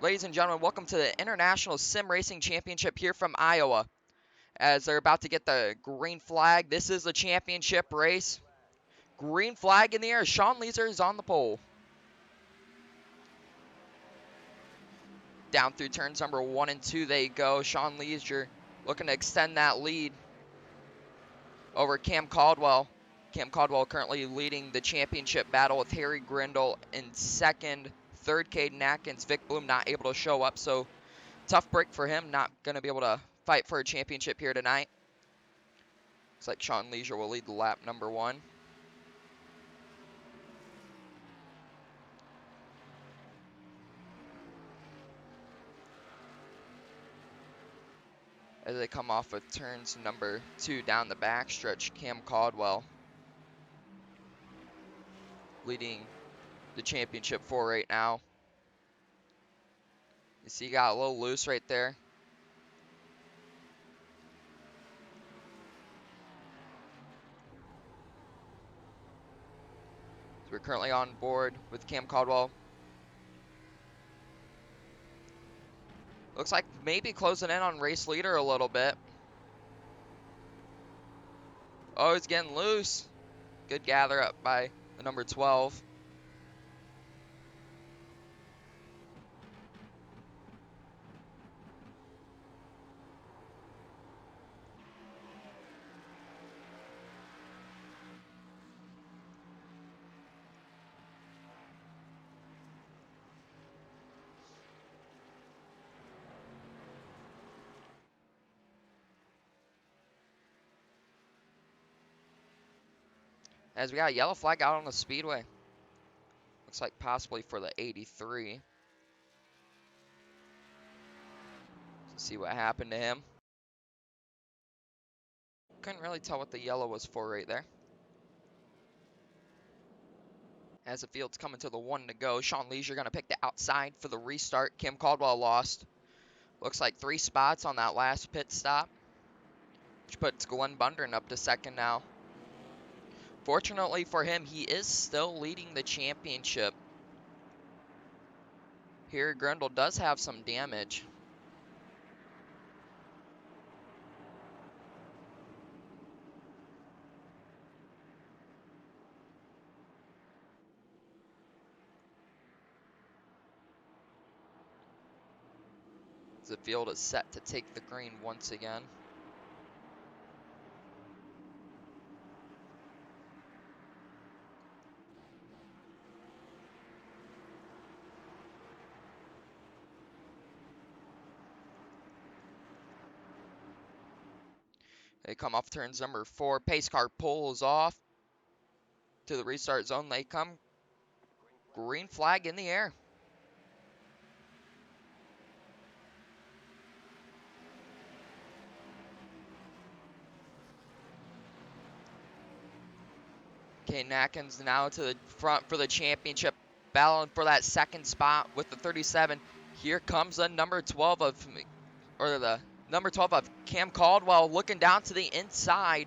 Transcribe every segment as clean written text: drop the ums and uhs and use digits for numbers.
Ladies and gentlemen, welcome to the International Sim Racing Championship here from Iowa. As they're about to get the green flag, this is the championship race. Green flag in the air. Sean Leeser is on the pole. Down through turns number 1 and 2 they go. Sean Leeser looking to extend that lead over Cam Caldwell. Cam Caldwell currently leading the championship battle with Harry Grindle in second. Third, Caden Atkins. Vic Bloom not able to show up, so tough break for him. Not going to be able to fight for a championship here tonight. Looks like Sean Leisure will lead the lap number 1. As they come off of turns number 2 down the backstretch, Cam Caldwell leading the championship for right now. You see he got a little loose right there. So we're currently on board with Cam Caldwell. Looks like maybe closing in on race leader a little bit. Oh, he's getting loose. Good gather up by the number 12. As we got a yellow flag out on the speedway. Looks like possibly for the 83. Let's see what happened to him. Couldn't really tell what the yellow was for right there. As the field's coming to the 1 to go, Sean Leisure going to pick the outside for the restart. Cam Caldwell lost. Looks like 3 spots on that last pit stop, which puts Glenn Bundren up to second now. Fortunately for him, he is still leading the championship. Here, Grindle does have some damage. The field is set to take the green once again. They come off turns number 4. Pace car pulls off to the restart zone. They come. Green flag in the air. Caden Atkins now to the front for the championship, battling for that second spot with the 37. Here comes the number 12 of Cam Caldwell looking down to the inside.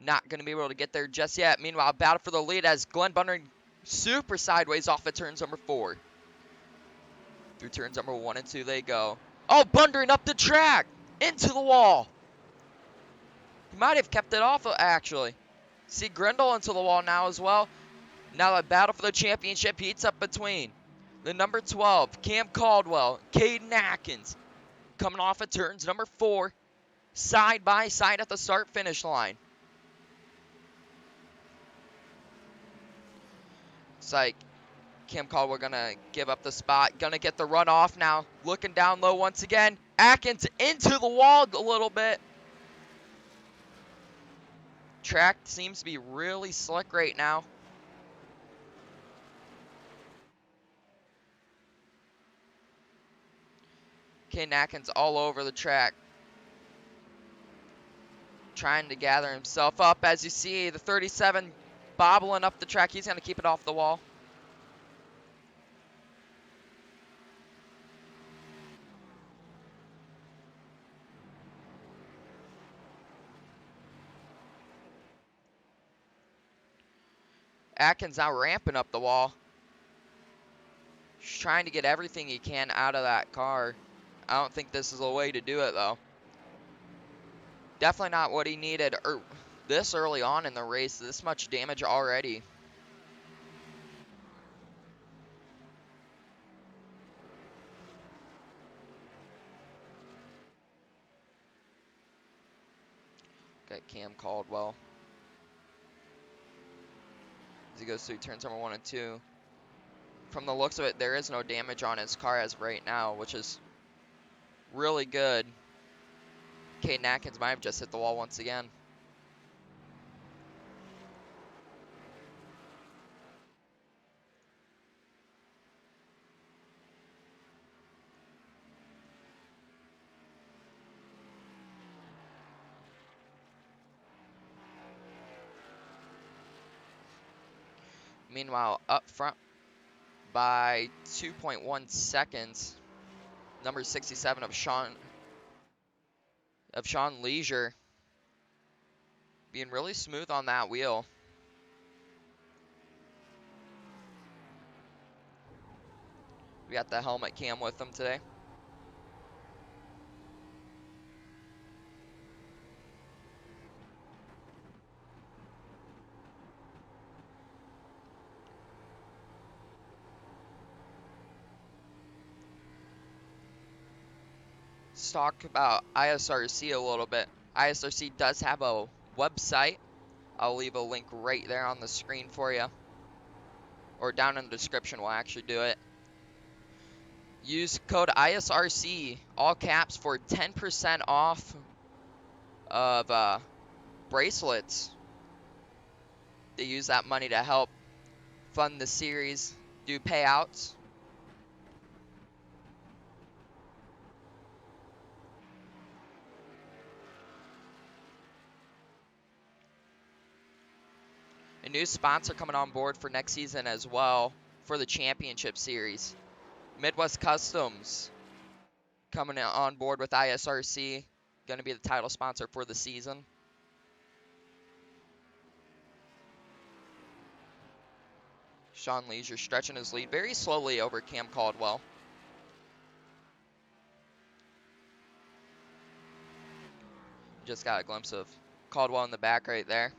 Not going to be able to get there just yet. Meanwhile, battle for the lead as Glenn Bundren super sideways off of turns number 4. Through turns number 1 and 2 they go. Oh, Bundren up the track! Into the wall! He might have kept it off, actually. See Grindle into the wall now as well. Now the battle for the championship heats up between the number 12, Cam Caldwell, Caden Atkins, coming off of turns number 4, side by side at the start-finish line. It's like Cam Caldwell gonna give up the spot, gonna get the run off now, looking down low once again. Atkins into the wall a little bit. Track seems to be really slick right now. Caden Atkins all over the track, trying to gather himself up. As you see, the 37 bobbling up the track. He's going to keep it off the wall. Atkins now ramping up the wall. Just trying to get everything he can out of that car. I don't think this is the way to do it, though. Definitely not what he needed this early on in the race. This much damage already. Got Cam Caldwell. As he goes through turns number 1 and 2. From the looks of it, there is no damage on his car as of right now, which is really good. Caden Atkins might have just hit the wall once again. Meanwhile, up front by 2.1 seconds, number 67 of Sean Leisure, being really smooth on that wheel. We got the helmet cam with them today. Let's talk about ISRC a little bit. ISRC does have a website. I'll leave a link right there on the screen for you. Or down in the description, we'll actually do it. Use code ISRC, all caps, for 10% off of bracelets. They use that money to help fund the series, do payouts. A new sponsor coming on board for next season as well for the championship series. Midwest Customs coming on board with ISRC, going to be the title sponsor for the season. Sean Leisure stretching his lead very slowly over Cam Caldwell. Just got a glimpse of Caldwell in the back right there.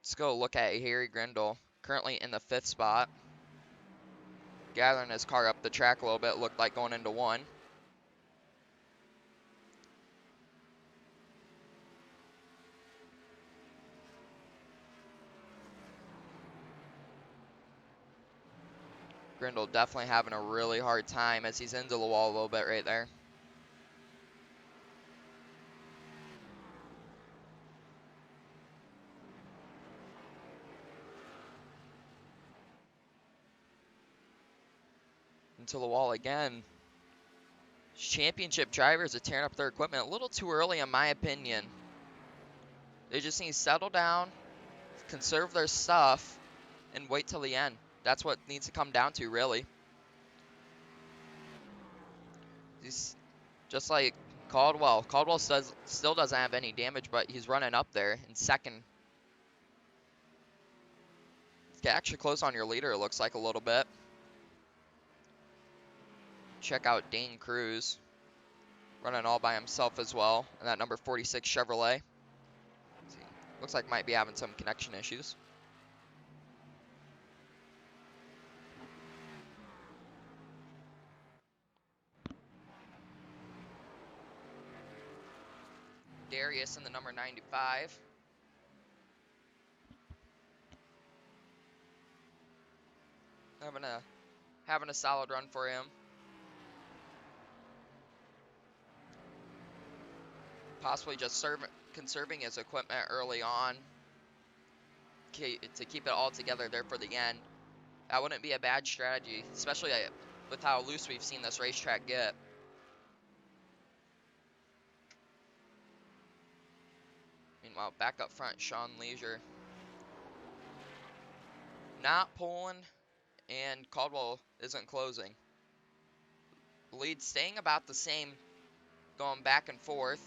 Let's go look at Harry Grindle, currently in the 5th spot. Gathering his car up the track a little bit, looked like going into 1. Grindle definitely having a really hard time as he's into the wall a little bit right there. Into the wall again. Championship drivers are tearing up their equipment a little too early in my opinion. They just need to settle down, conserve their stuff, and wait till the end. That's what needs to come down to, really. He's just like Caldwell. Caldwell still doesn't have any damage, but he's running up there in 2nd. Get actually close on your leader, it looks like a little bit. Check out Dane Cruz, running all by himself as well, and that number 46 Chevrolet. Looks like might be having some connection issues. Darius in the number 95. Having a solid run for him. Possibly just conserving his equipment early on to keep it all together there for the end. That wouldn't be a bad strategy, especially with how loose we've seen this racetrack get. Meanwhile, back up front, Sean Leisure not pulling, and Caldwell isn't closing. Lead staying about the same, going back and forth.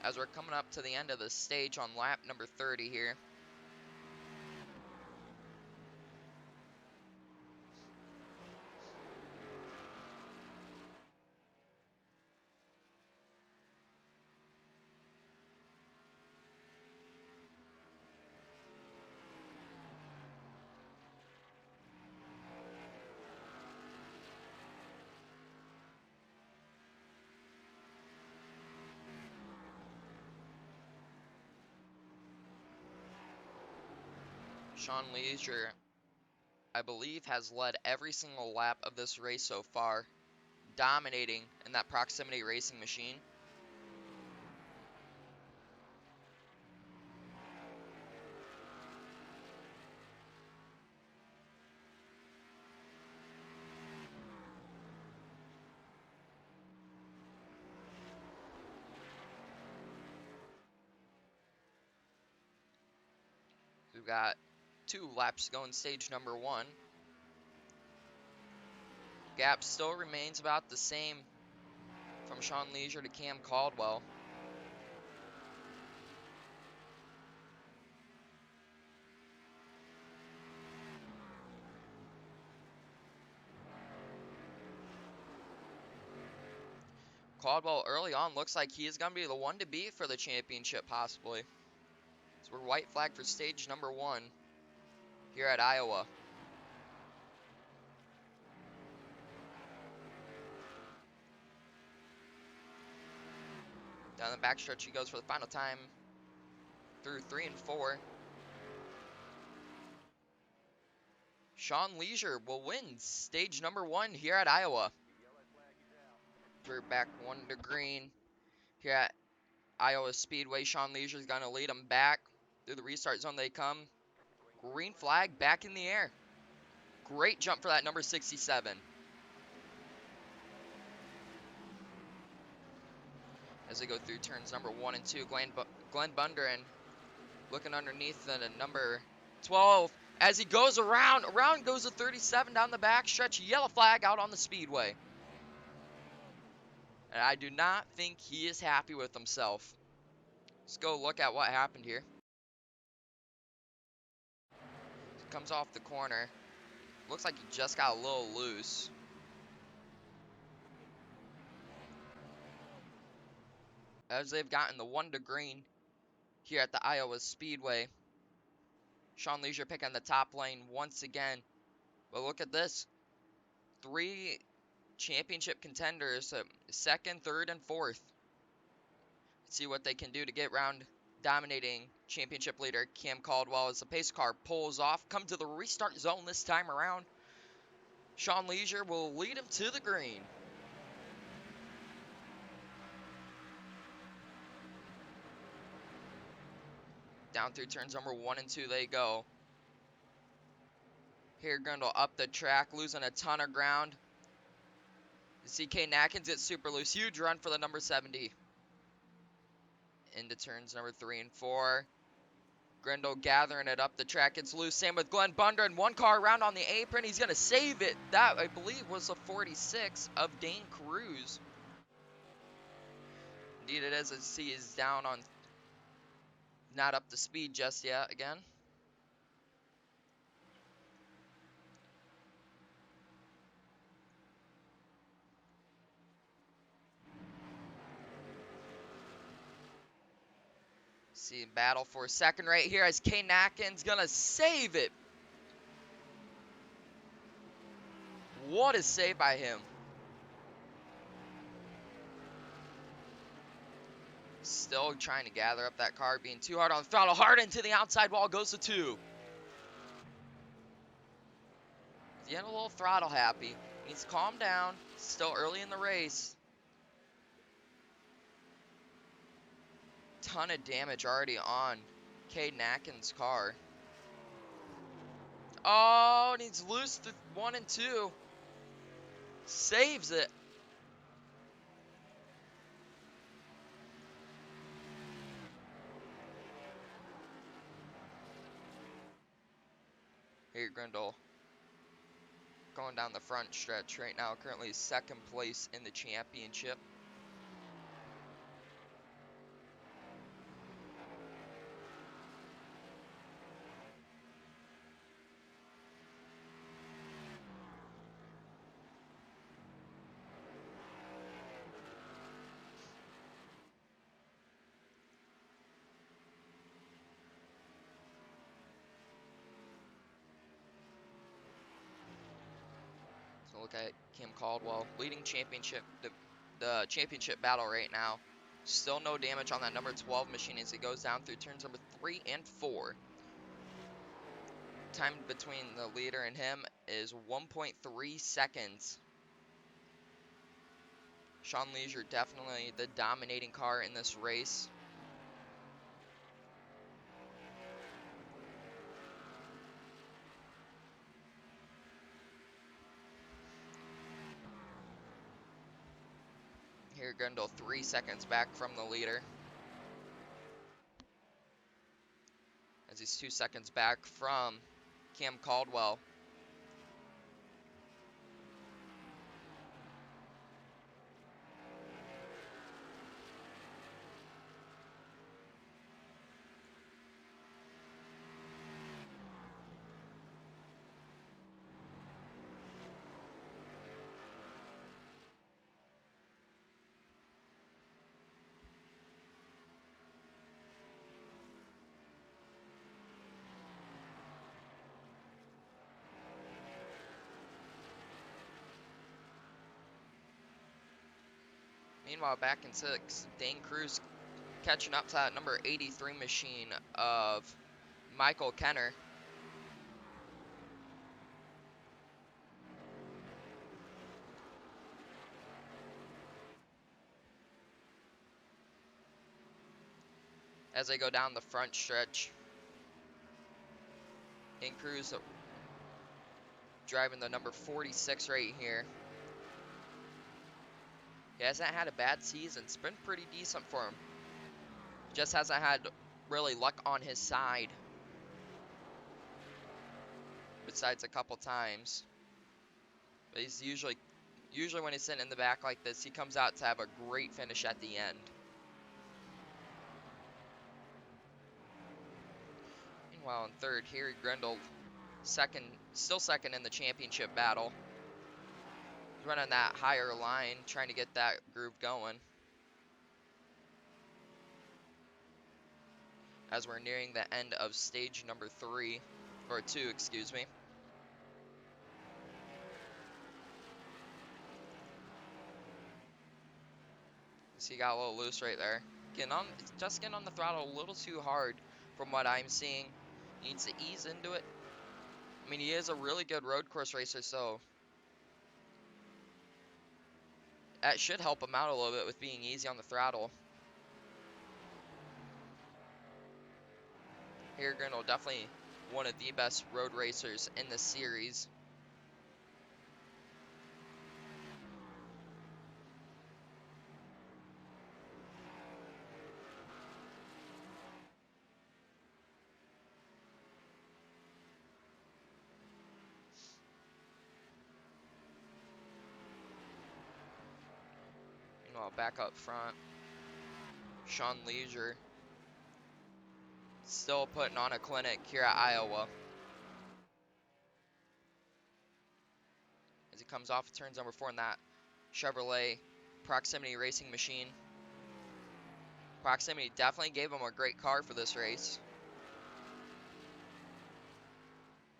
as we're coming up to the end of the stage on lap number 30 here. Sean Leisure, I believe, has led every single lap of this race so far, dominating in that proximity racing machine. We've got 2 laps to go in stage number 1. Gap still remains about the same from Sean Leisure to Cam Caldwell. Caldwell early on looks like he is going to be the one to beat for the championship possibly. So we're white flagged for stage number 1 here at Iowa. Down the backstretch he goes for the final time through 3 and 4. Sean Leisure will win stage number 1 here at Iowa. We're back 1 to green here at Iowa Speedway. Sean Leisure is going to lead them back through the restart zone they come. Green flag back in the air. Great jump for that number 67. As they go through turns number 1 and 2, Glenn Bundren looking underneath the number 12. As he goes around goes a 37 down the back stretch. Yellow flag out on the speedway. And I do not think he is happy with himself. Let's go look at what happened here. Comes off the corner. Looks like he just got a little loose. As they've gotten the 1 to green here at the Iowa Speedway. Sean Leisure picking the top lane once again. But look at this. 3 championship contenders, 2nd, 3rd, and 4th. Let's see what they can do to get round dominating championship leader Cam Caldwell as the pace car pulls off. Come to the restart zone this time around. Sean Leisure will lead him to the green. Down through turns number 1 and 2 they go. Here Grundle up the track, losing a ton of ground. CK Nackins gets super loose. Huge run for the number 70. Into turns number 3 and 4. Grindle gathering it up the track. Gets loose. Same with Glenn Bundren. 1 car around on the apron. He's going to save it. That, I believe, was a 46 of Dane Cruz. Indeed it is, as he is down on, not up to speed just yet again. See battle for a second right here as K. Nackins going to save it. What a save by him. Still trying to gather up that car, being too hard on the throttle. Hard into the outside wall, goes to 2. Getting a little throttle happy. Needs to calm down. Still early in the race. Ton of damage already on Cade Nackins' car. Oh, needs loose to 1 and 2. Saves it. Here, Grindle. Going down the front stretch right now. Currently 2nd place in the championship. Look at Kim Caldwell leading the championship battle right now. Still no damage on that number 12 machine as it goes down through turns number 3 and 4. Time between the leader and him is 1.3 seconds. Sean Leisure definitely the dominating car in this race. Here Grendel 3 seconds back from the leader. As he's 2 seconds back from Cam Caldwell. Meanwhile, back in 6, Dane Cruz catching up to that number 83 machine of Michael Kenner. As they go down the front stretch, Dane Cruz driving the number 46 right here. He hasn't had a bad season. It's been pretty decent for him. Just hasn't had really luck on his side. Besides a couple times. But he's usually when he's sitting in the back like this, he comes out to have a great finish at the end. Meanwhile, in third, Harry Grendel, still second in the championship battle. He's running that higher line, trying to get that groove going. As we're nearing the end of stage number 2, excuse me. So he got a little loose right there. Just getting on the throttle a little too hard from what I'm seeing. He needs to ease into it. I mean, he is a really good road course racer, so that should help him out a little bit with being easy on the throttle. Harry Grendel, definitely one of the best road racers in the series. Meanwhile, back up front, Sean Leisure still putting on a clinic here at Iowa. As he comes off of turns number 4 in that Chevrolet Proximity Racing machine. Proximity definitely gave him a great car for this race.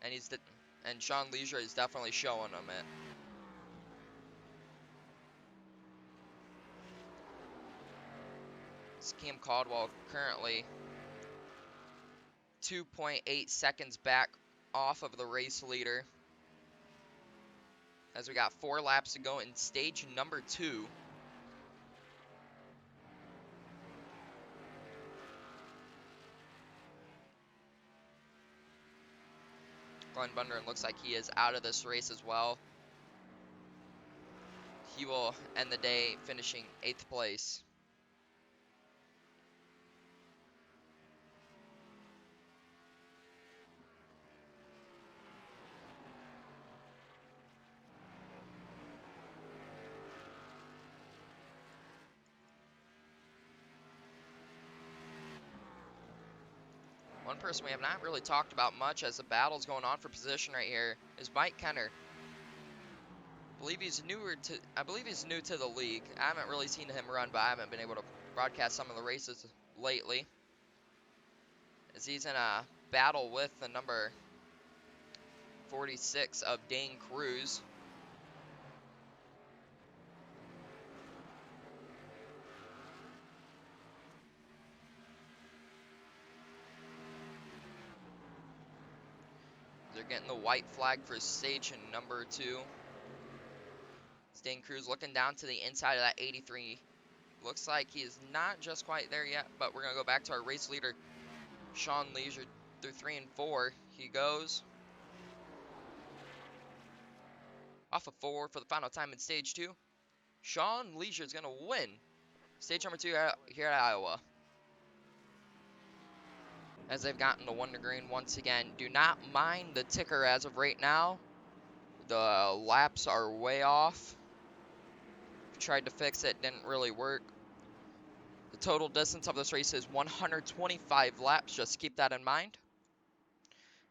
And Sean Leisure is definitely showing him it. It's Cam Caldwell currently 2.8 seconds back off of the race leader. As we got 4 laps to go in stage number 2. Glenn Bundren looks like he is out of this race as well. He will end the day finishing 8th place. One person we have not really talked about much as the battle's going on for position right here is Mike Kenner. I believe he's new to the league. I haven't really seen him run, but I haven't been able to broadcast some of the races lately. As he's in a battle with the number 46 of Dane Cruz. They're getting the white flag for station number 2. Dane Cruz looking down to the inside of that 83. Looks like he is not just quite there yet, but we're going to go back to our race leader, Sean Leisure, through 3 and 4. He goes off of 4 for the final time in stage 2. Sean Leisure is going to win stage number 2 here at Iowa. As they've gotten the 1 to green once again. Do not mind the ticker as of right now. The laps are way off. Tried to fix it, didn't really work. The total distance of this race is 125 laps. Just keep that in mind.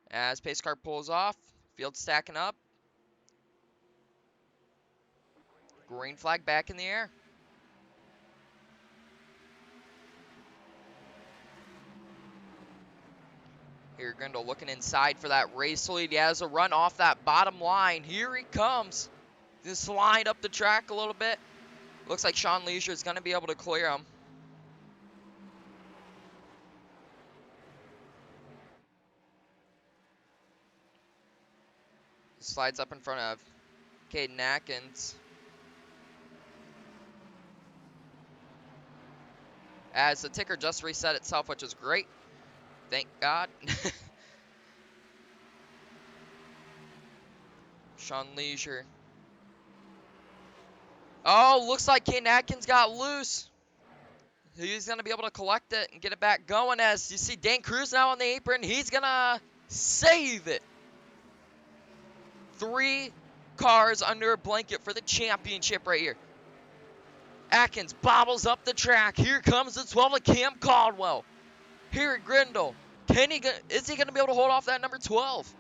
As pace car pulls off, field stacking up. Green flag back in the air. Here, Grindle looking inside for that race lead. He has a run off that bottom line. Here he comes. Just slide up the track a little bit. Looks like Sean Leisure is going to be able to clear him. Slides up in front of Caden Atkins. As the ticker just reset itself, which is great. Thank God. Sean Leisure. Oh, looks like Caden Atkins got loose. He's going to be able to collect it and get it back going. As you see Dane Cruz now on the apron. He's going to save it. 3 cars under a blanket for the championship right here. Atkins bobbles up the track. Here comes the 12 of Cam Caldwell. Here at Grindle. Is he going to be able to hold off that number 12?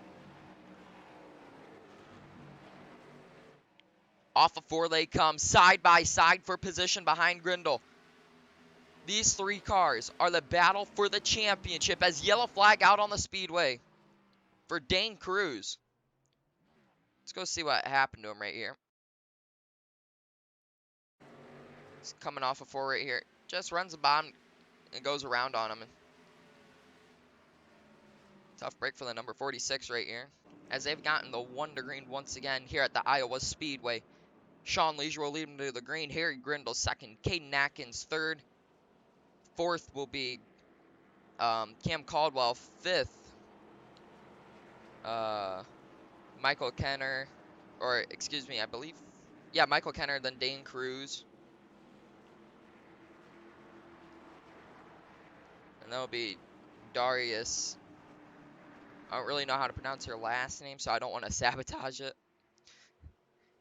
Off of 4 they come, side by side for position behind Grindle. These 3 cars are the battle for the championship as yellow flag out on the speedway for Dane Cruz. Let's go see what happened to him right here. He's coming off of 4 right here. Just runs the bottom and goes around on him. Tough break for the number 46 right here. As they've gotten the 1 to green once again here at the Iowa Speedway. Sean Leisure will lead him to the green. Harry Grindle second. Caden Atkins third. 4th will be Cam Caldwell. 5th, Michael Kenner. Or, excuse me, I believe. Yeah, Michael Kenner, then Dane Cruz. And that'll be Darius. I don't really know how to pronounce her last name, so I don't want to sabotage it.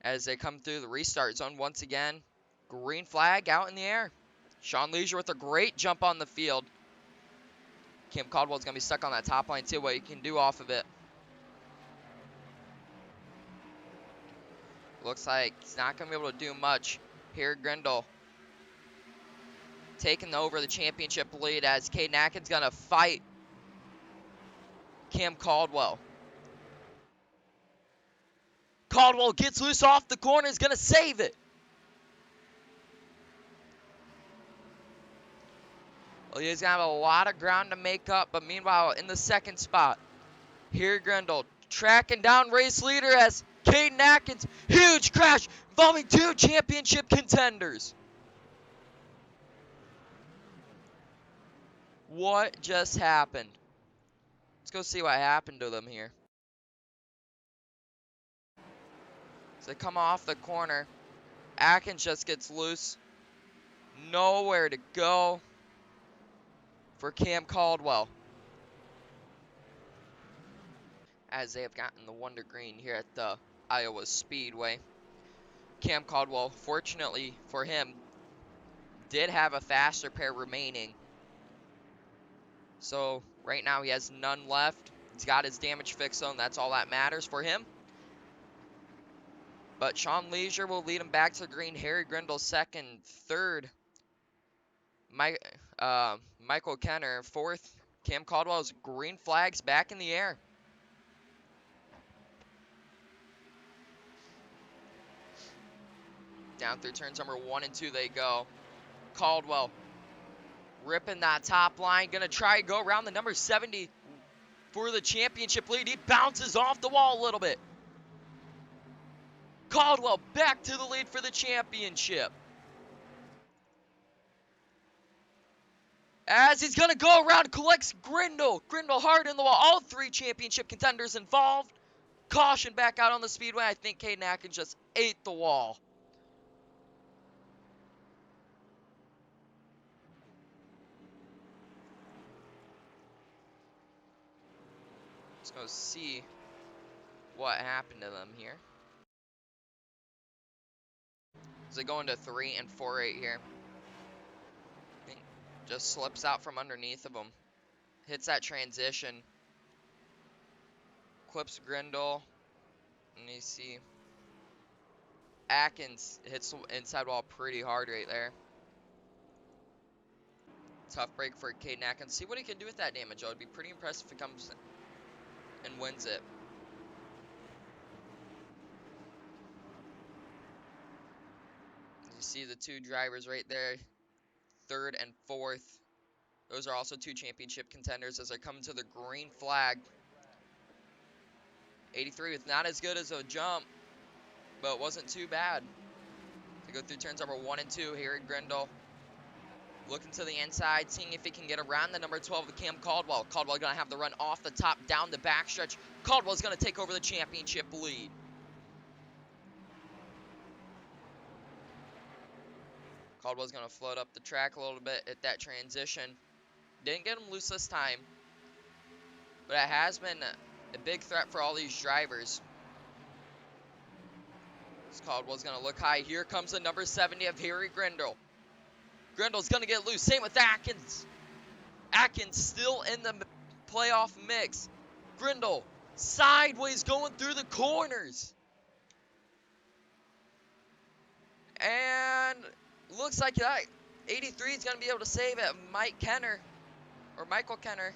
As they come through the restart zone once again. Green flag out in the air. Sean Leisure with a great jump on the field. Cam Caldwell's going to be stuck on that top line, too, what he can do off of it. Looks like he's not going to be able to do much. Here, Grindle taking over the championship lead as Caden Atkins going to fight Cam Caldwell. Caldwell gets loose off the corner, is going to save it. Well, he's going to have a lot of ground to make up, but meanwhile, in the second spot, here Grindle tracking down race leader as Caden Atkins, huge crash involving 2 championship contenders. What just happened? Let's go see what happened to them here. So they come off the corner. Atkins just gets loose. Nowhere to go for Cam Caldwell. As they have gotten the 1 to green here at the Iowa Speedway. Cam Caldwell, fortunately for him, did have a faster pair remaining. So right now he has none left. He's got his damage fixed on. That's all that matters for him. But Sean Leisure will lead him back to the green. Harry Grindle second. Third, Michael Kenner. 4th, Cam Caldwell's green flags back in the air. Down through turns number 1 and 2 they go. Caldwell ripping that top line. Going to try to go around the number 70 for the championship lead. He bounces off the wall a little bit. Caldwell back to the lead for the championship. As he's going to go around, collects Grindle. Grindle hard in the wall. All three championship contenders involved. Caution back out on the speedway. I think Caden Atkins just ate the wall. Let's go see what happened to them here. So they go into 3 and 4-8 here. I think just slips out from underneath of him. Hits that transition. Clips Grindle. And you see Atkins hits the inside wall pretty hard right there. Tough break for Caden Atkins. See what he can do with that damage. It would be pretty impressive if he comes and wins it. You see the two drivers right there, 3rd and 4th. Those are also two championship contenders as they're coming to the green flag. 83 with not as good as a jump, but it wasn't too bad. To go through turns number 1 and 2 here at Grindle. Looking to the inside, seeing if he can get around the number 12 of Cam Caldwell. Caldwell going to have the run off the top, down the backstretch. Caldwell's going to take over the championship lead. Caldwell's going to float up the track a little bit at that transition. Didn't get him loose this time, but it has been a big threat for all these drivers. This Caldwell's going to look high. Here comes the number 70 of Harry Grindle. Grindle's going to get loose. Same with Atkins. Atkins still in the playoff mix. Grindle sideways going through the corners. And looks like that 83 is going to be able to save it. Michael Kenner.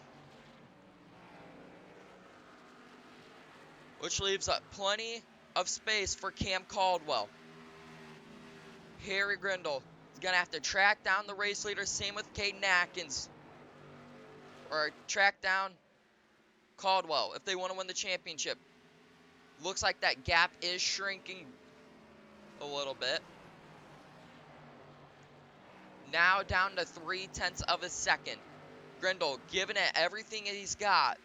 Which leaves plenty of space for Cam Caldwell. Harry Grindle is going to have to track down the race leader. Same with Caden Atkins. Or track down Caldwell if they want to win the championship. Looks like that gap is shrinking a little bit. Now down to 0.3 of a second. Grindle giving it everything he's got.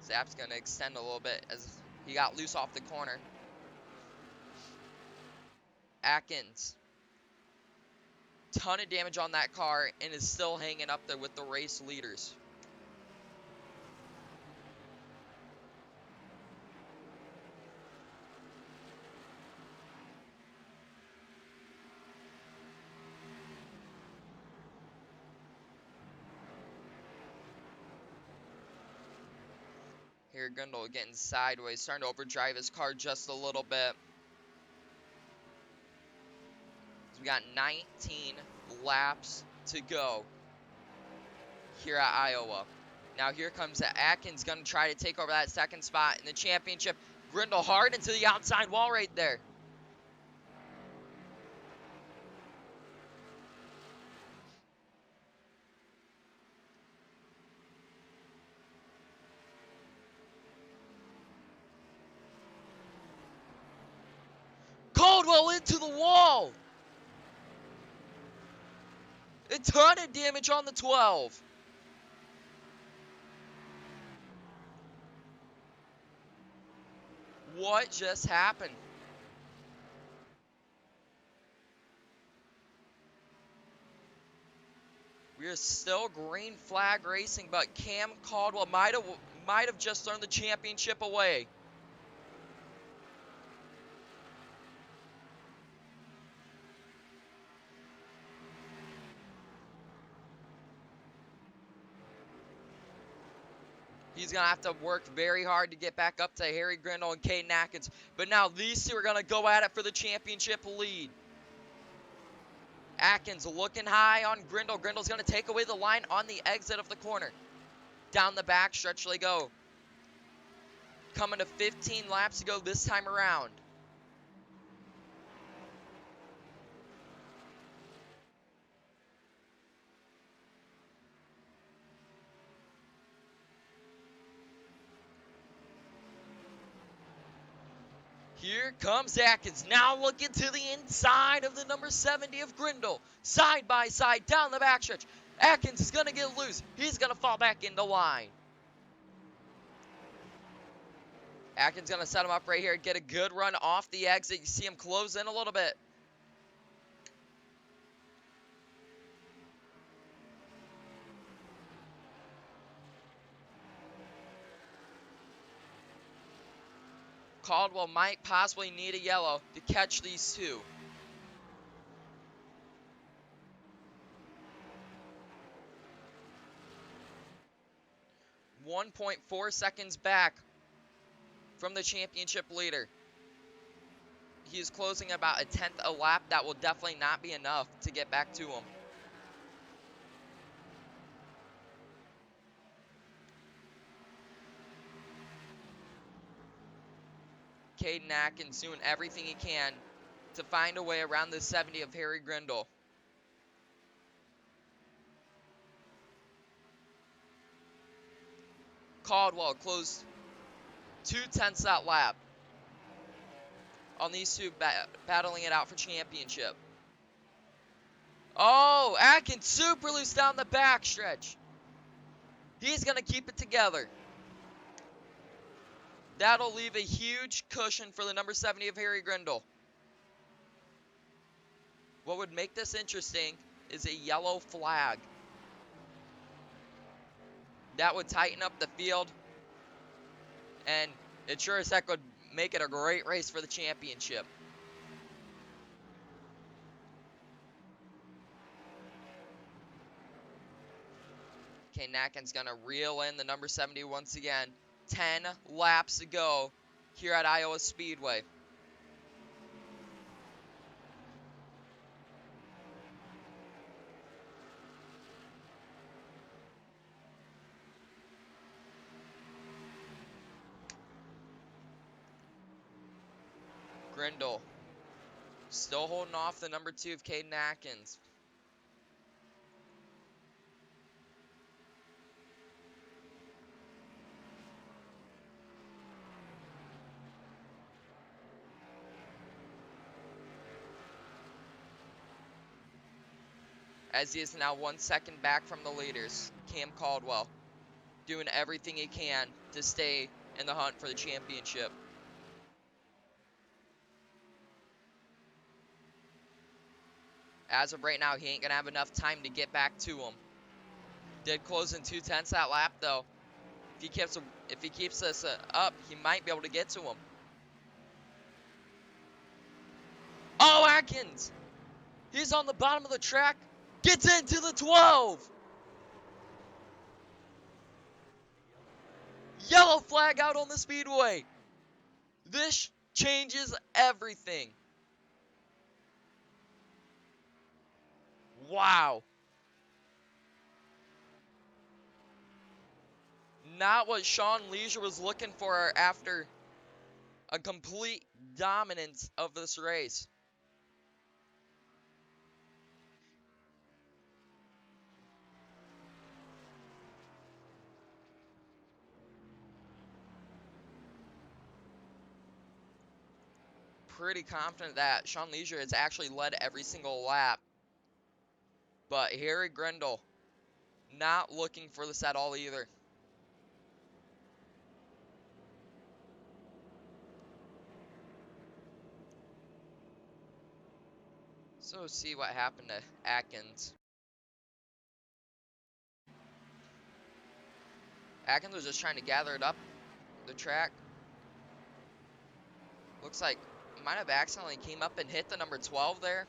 Zap's going to extend a little bit as he got loose off the corner. Atkins. Ton of damage on that car and is still hanging up there with the race leaders. Here, Grindle getting sideways, starting to overdrive his car just a little bit. We got 19 laps to go here at Iowa. Now here comes Atkins, going to try to take over that second spot in the championship. Grindle hard into the outside wall right there. Caldwell into the wall. A ton of damage on the 12. What just happened? We are still green flag racing, but Cam Caldwell might have just thrown the championship away. He's going to have to work very hard to get back up to Harry Grindle and Caden Atkins. But now these two are going to go at it for the championship lead. Atkins looking high on Grindle. Grindle's going to take away the line on the exit of the corner. Down the back stretch they go. Coming to 15 laps to go this time around. Here comes Atkins, now looking to the inside of the number 70 of Grindle. Side by side, down the backstretch. Atkins is going to get loose. He's going to fall back into line. Atkins going to set him up right here, get a good run off the exit. You see him close in a little bit. Caldwell might possibly need a yellow to catch these two. .4 seconds back from the championship leader. He's closing about a 10th a lap. That will definitely not be enough to get back to him. Caden Atkins doing everything he can to find a way around the 70 of Harry Grindle. Caldwell closed 2/10 that lap on these two battling it out for championship. Oh, Atkins super loose down the backstretch. He's going to keep it together. That'll leave a huge cushion for the number 70 of Harry Grindle. What would make this interesting is a yellow flag. That would tighten up the field, and it sure as heck would make it a great race for the championship. Okay, Atkins gonna reel in the number 70 once again. 10 laps to go here at Iowa Speedway. Grindle still holding off the number 2 of Caden Atkins. As he is now 1 second back from the leaders. Cam Caldwell doing everything he can to stay in the hunt for the championship. As of right now, he ain't gonna have enough time to get back to him. Did close in 2/10 that lap though. If he keeps this up, he might be able to get to him. Oh, Atkins! He's on the bottom of the track. Gets into the 12. Yellow flag out on the speedway. This changes everything. Wow. Not what Sean Leisure was looking for after a complete dominance of this race. Pretty confident that Sean Leisure has actually led every single lap. But Harry Grindle not looking for this at all either. So see what happened to Atkins. Atkins was just trying to gather it up the track. Looks like he might have accidentally came up and hit the number 12 there.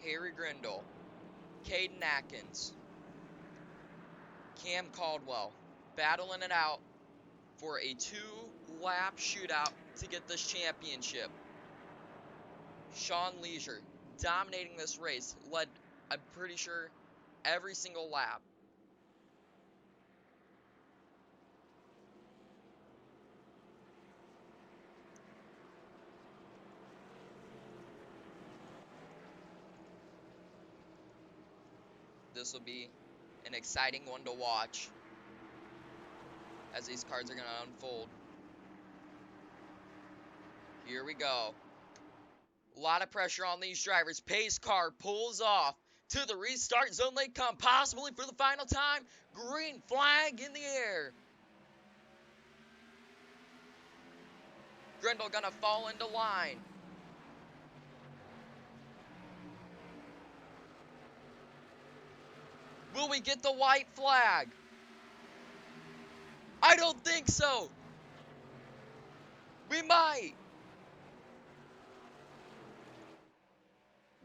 Harry Grindle, Caden Atkins, Cam Caldwell battling it out for a 2-lap shootout to get this championship. Sean Leisure dominating this race, led, I'm pretty sure, every single lap. This will be an exciting one to watch as these cards are going to unfold. Here we go. A lot of pressure on these drivers. Pace car pulls off to the restart zone. They come possibly for the final time. Green flag in the air. Grindle gonna fall into line. Will we get the white flag? I don't think so. We might.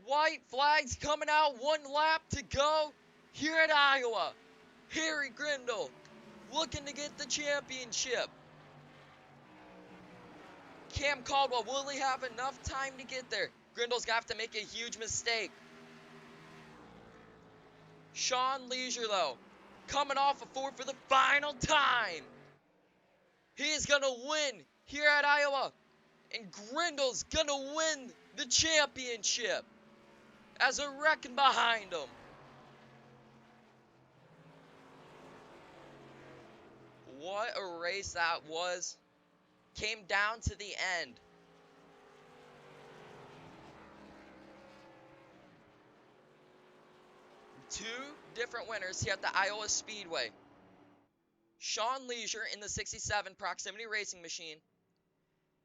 White flags coming out. 1 lap to go here at Iowa. Harry Grindle looking to get the championship. Cam Caldwell, will he have enough time to get there? Grindle's gonna have to make a huge mistake. Sean Leisure, though, coming off a 4 for the final time. He is gonna win here at Iowa. And Grindle's gonna win the championship as a wrecking behind him. What a race that was. Came down to the end. Two different winners here at the Iowa Speedway. Sean Leisure in the 67 Proximity Racing Machine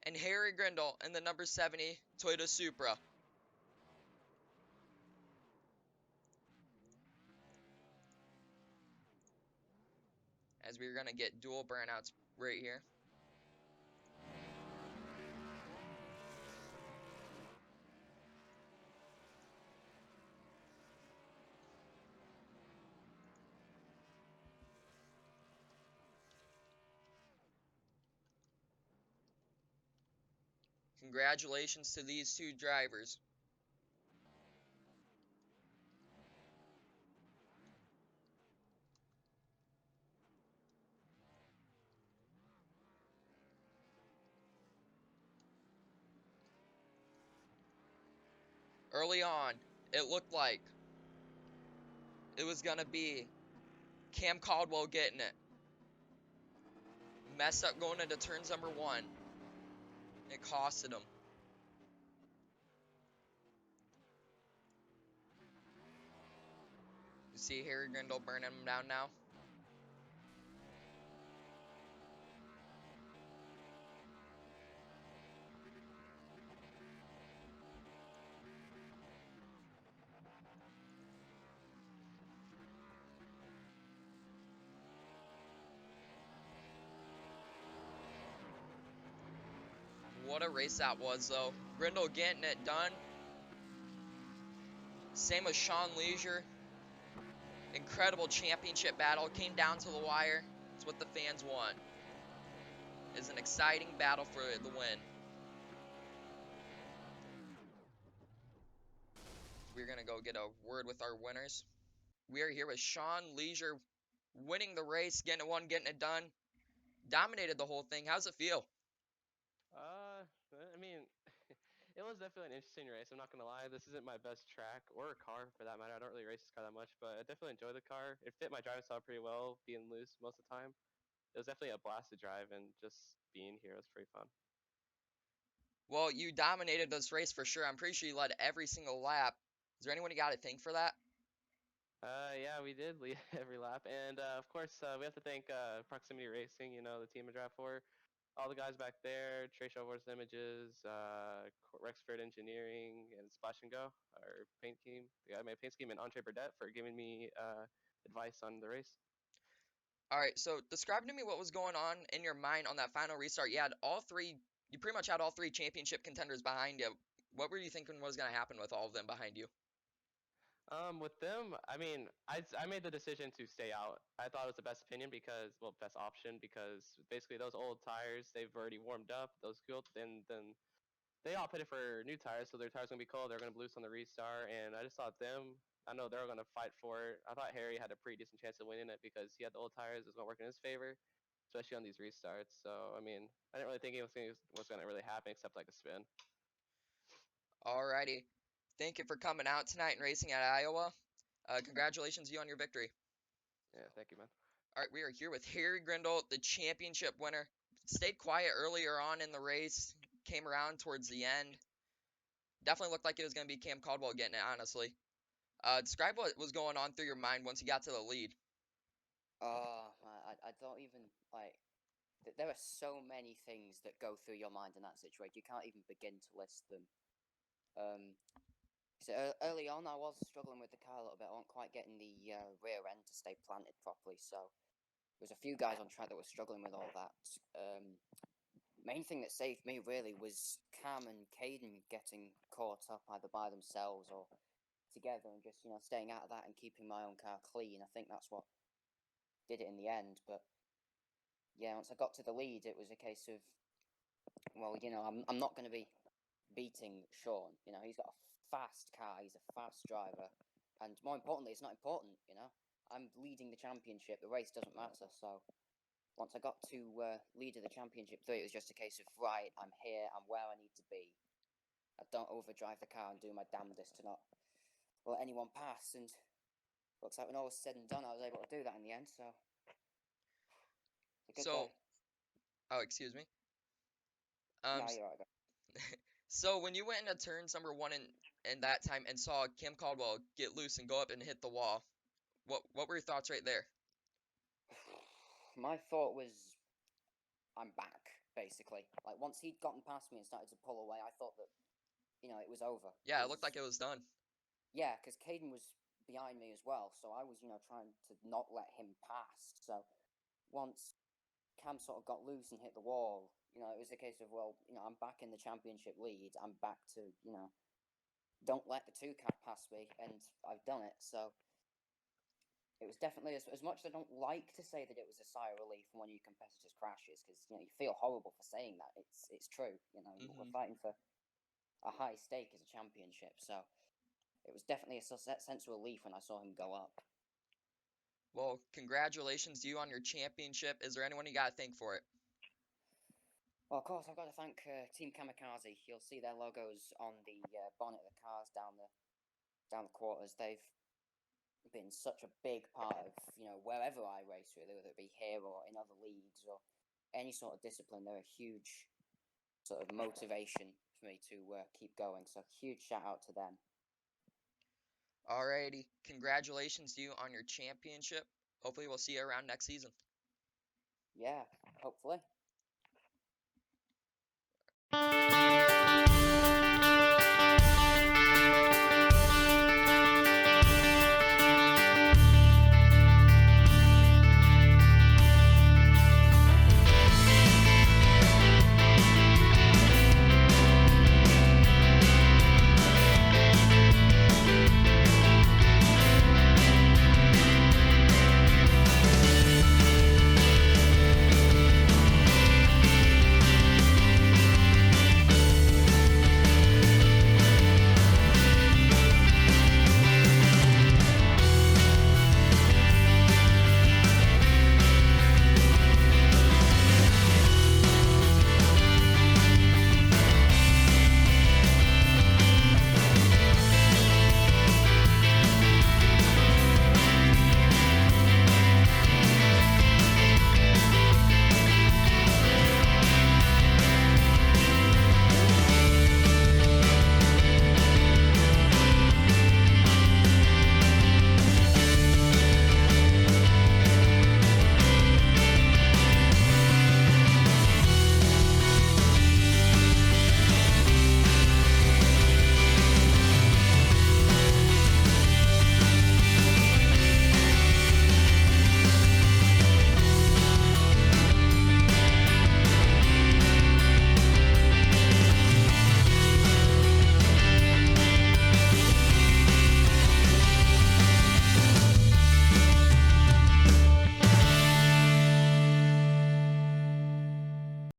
and Harry Grindle in the number 70 Toyota Supra. As we're going to get dual burnouts right here. Congratulations to these two drivers. Early on, it looked like it was going to be Cam Caldwell getting it. Messed up going into turns number 1. It costed him. You see Harry Grindle burning him down now? What a race that was, though. Grindle getting it done. Same with Sean Leisure. Incredible championship battle. Came down to the wire. It's what the fans want. It's an exciting battle for the win. We're going to go get a word with our winners. We are here with Sean Leisure winning the race, getting it won, getting it done. Dominated the whole thing. How's it feel? I mean, it was definitely an interesting race. I'm not gonna lie. This isn't my best track or car for that matter. I don't really race this car that much, but I definitely enjoy the car. It fit my driving style pretty well, being loose most of the time. It was definitely a blast to drive, and just being here was pretty fun. Well, you dominated this race for sure. I'm pretty sure you led every single lap. Is there anyone you got to thank for that? Yeah, we did lead every lap, and of course, we have to thank Proximity Racing. You know, the team I drive for. All the guys back there, Trey Shovel's Images, Rexford Engineering, and Splash and Go, our paint team. The guy my paint scheme, and Andre Burdett for giving me advice on the race. All right, so describe to me what was going on in your mind on that final restart. You pretty much had all three championship contenders behind you. What were you thinking was going to happen with all of them behind you? With them, I mean, I made the decision to stay out. I thought it was the best opinion because, well, best option because basically those old tires, they've already warmed up, those cooled, and then they all pitted for new tires, so their tires gonna be cold. They're gonna loose on the restart, and I just thought them. I know they're gonna fight for it. I thought Harry had a pretty decent chance of winning it because he had the old tires. It was gonna work in his favor, especially on these restarts. So I mean, I didn't really think was gonna really happen except like a spin. Alrighty. Thank you for coming out tonight and racing at Iowa. Congratulations you on your victory. Yeah, thank you, man. All right, we are here with Harry Grindle, the championship winner. Stayed quiet earlier on in the race. came around towards the end. Definitely looked like it was going to be Cam Caldwell getting it, honestly. Describe what was going on through your mind once you got to the lead. Oh, I don't even, like, there are so many things that go through your mind in that situation. You can't even begin to list them. So early on, I was struggling with the car a little bit. I wasn't quite getting the rear end to stay planted properly, so there was a few guys on track that were struggling with all that. Main thing that saved me really was Cam and Caden getting caught up either by themselves or together and just staying out of that and keeping my own car clean. I think that's what did it in the end. But yeah, once I got to the lead, it was a case of, well, I'm not going to be beating Sean. He's got a fast car. He's a fast driver, and more importantly, it's not important. I'm leading the championship. The race doesn't matter. So once I got to lead of the championship 3, it was just a case of, right, I'm here. I'm where I need to be. I don't overdrive the car and do my damnedest to not let anyone pass. And looks like when all was said and done, I was able to do that in the end. So it's a good day. Oh, excuse me. No, you're right. So when you went into turns number 1 in that time and saw Cam Caldwell get loose and go up and hit the wall, what were your thoughts right there? My thought was, I'm back, basically. Like, once he'd gotten past me and started to pull away, I thought that, it was over. Yeah, it looked like it was done. Yeah, because Caden was behind me as well, so I was, trying to not let him pass. So once Cam sort of got loose and hit the wall, it was a case of, well, I'm back in the championship lead. I'm back to, don't let the 2-cat pass me, and I've done it. So it was definitely, as much as I don't like to say that it was a sigh of relief when one of your competitors crashes, because you feel horrible for saying that. It's true. We're fighting for a high stake as a championship, so it was definitely a sense of relief when I saw him go up. Well, congratulations to you on your championship. Is there anyone you got to thank for it? Well, of course, I've got to thank Team Kamikaze. You'll see their logos on the bonnet of the cars down the quarters. They've been such a big part of wherever I race, really, whether it be here or in other leagues or any sort of discipline. They're a huge sort of motivation for me to keep going. So huge shout out to them. Alrighty, congratulations to you on your championship. Hopefully we'll see you around next season. Yeah, hopefully.